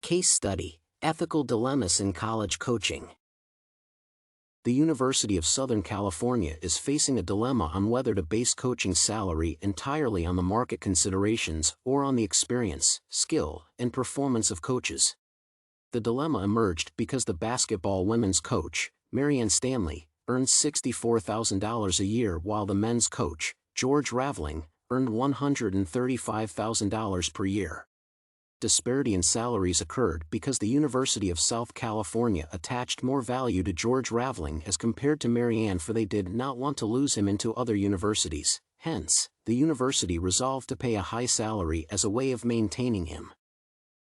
Case Study: Ethical Dilemmas in College Coaching. The University of Southern California is facing a dilemma on whether to base coaching salary entirely on the market considerations or on the experience, skill, and performance of coaches. The dilemma emerged because the basketball women's coach, Marianne Stanley, earns $64,000 a year while the men's coach, George Raveling, earned $135,000 per year. Disparity in salaries occurred because the University of South California attached more value to George Raveling as compared to Marianne, for they did not want to lose him into other universities. Hence, the university resolved to pay a high salary as a way of maintaining him.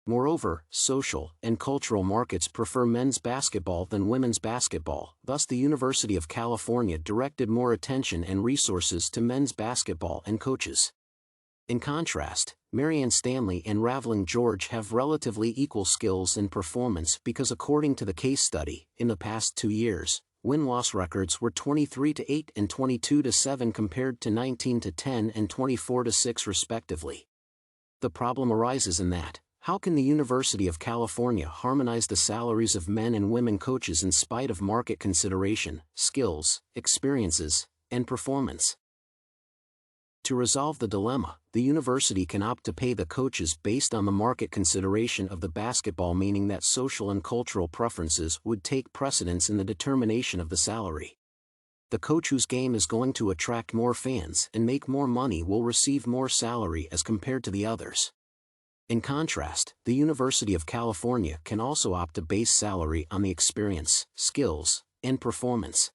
Moreover, social and cultural markets prefer men's basketball than women's basketball, thus the University of California directed more attention and resources to men's basketball and coaches. In contrast, Marianne Stanley and Raveling George have relatively equal skills and performance because, according to the case study, in the past 2 years, win-loss records were 23-8 and 22-7 compared to 19-10 and 24-6 respectively. The problem arises in that, how can the University of California harmonize the salaries of men and women coaches in spite of market consideration, skills, experiences, and performance? To resolve the dilemma, the university can opt to pay the coaches based on the market consideration of the basketball, meaning that social and cultural preferences would take precedence in the determination of the salary. The coach whose game is going to attract more fans and make more money will receive more salary as compared to the others. In contrast, the University of California can also opt to base salary on the experience, skills, and performance.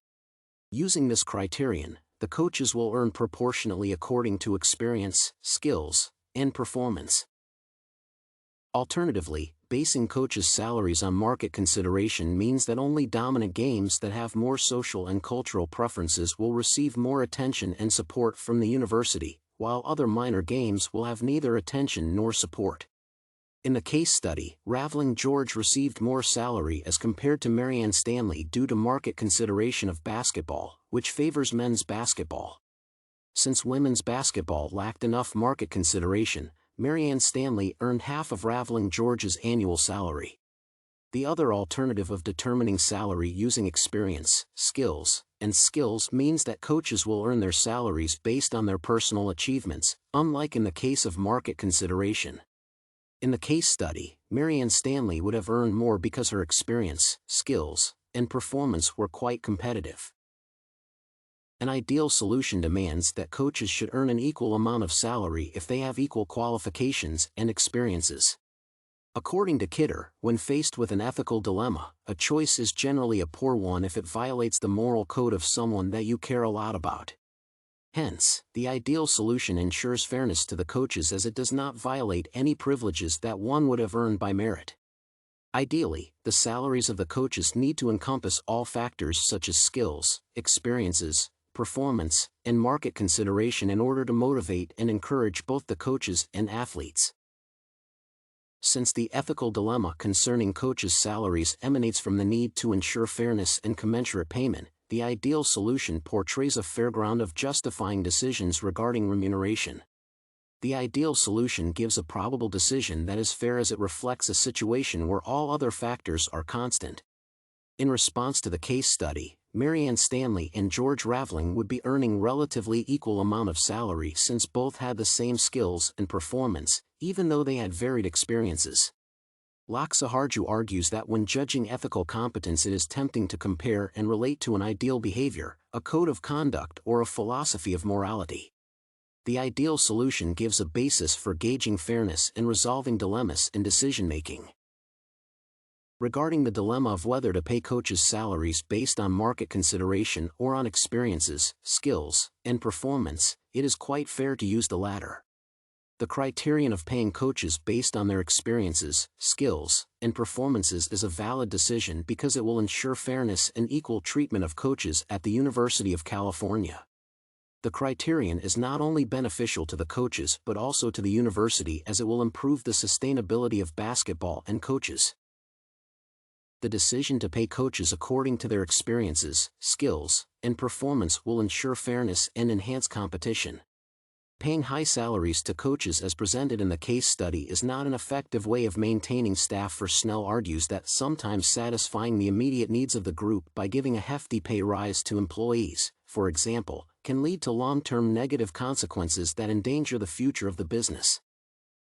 Using this criterion, the coaches will earn proportionately according to experience, skills, and performance. Alternatively, basing coaches' salaries on market consideration means that only dominant games that have more social and cultural preferences will receive more attention and support from the university, while other minor games will have neither attention nor support. In the case study, Raveling George received more salary as compared to Marianne Stanley due to market consideration of basketball, which favors men's basketball. Since women's basketball lacked enough market consideration, Marianne Stanley earned half of Raveling George's annual salary. The other alternative of determining salary using experience, skills, and skills means that coaches will earn their salaries based on their personal achievements, unlike in the case of market consideration. In the case study, Marianne Stanley would have earned more because her experience, skills, and performance were quite competitive. An ideal solution demands that coaches should earn an equal amount of salary if they have equal qualifications and experiences. According to Kidder, when faced with an ethical dilemma, a choice is generally a poor one if it violates the moral code of someone that you care a lot about. Hence, the ideal solution ensures fairness to the coaches as it does not violate any privileges that one would have earned by merit. Ideally, the salaries of the coaches need to encompass all factors such as skills, experiences, performance, and market consideration in order to motivate and encourage both the coaches and athletes. Since the ethical dilemma concerning coaches' salaries emanates from the need to ensure fairness and commensurate payment, the ideal solution portrays a fair ground of justifying decisions regarding remuneration. The ideal solution gives a probable decision that is fair as it reflects a situation where all other factors are constant. In response to the case study, Marianne Stanley and George Raveling would be earning relatively equal amount of salary since both had the same skills and performance, even though they had varied experiences. Laaksoharju argues that when judging ethical competence, it is tempting to compare and relate to an ideal behavior, a code of conduct, or a philosophy of morality. The ideal solution gives a basis for gauging fairness and resolving dilemmas in decision-making. Regarding the dilemma of whether to pay coaches' salaries based on market consideration or on experiences, skills, and performance, it is quite fair to use the latter. The criterion of paying coaches based on their experiences, skills, and performances is a valid decision because it will ensure fairness and equal treatment of coaches at the University of California. The criterion is not only beneficial to the coaches but also to the university, as it will improve the sustainability of basketball and coaches. The decision to pay coaches according to their experiences, skills, and performance will ensure fairness and enhance competition. Paying high salaries to coaches as presented in the case study is not an effective way of maintaining staff, for Snell argues that sometimes satisfying the immediate needs of the group by giving a hefty pay rise to employees, for example, can lead to long-term negative consequences that endanger the future of the business.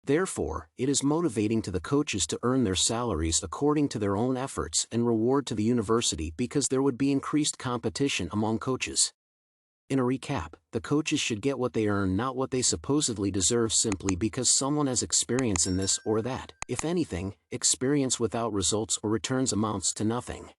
Therefore, it is motivating to the coaches to earn their salaries according to their own efforts and reward to the university, because there would be increased competition among coaches. In a recap, the coaches should get what they earn, not what they supposedly deserve simply because someone has experience in this or that. If anything, experience without results or returns amounts to nothing.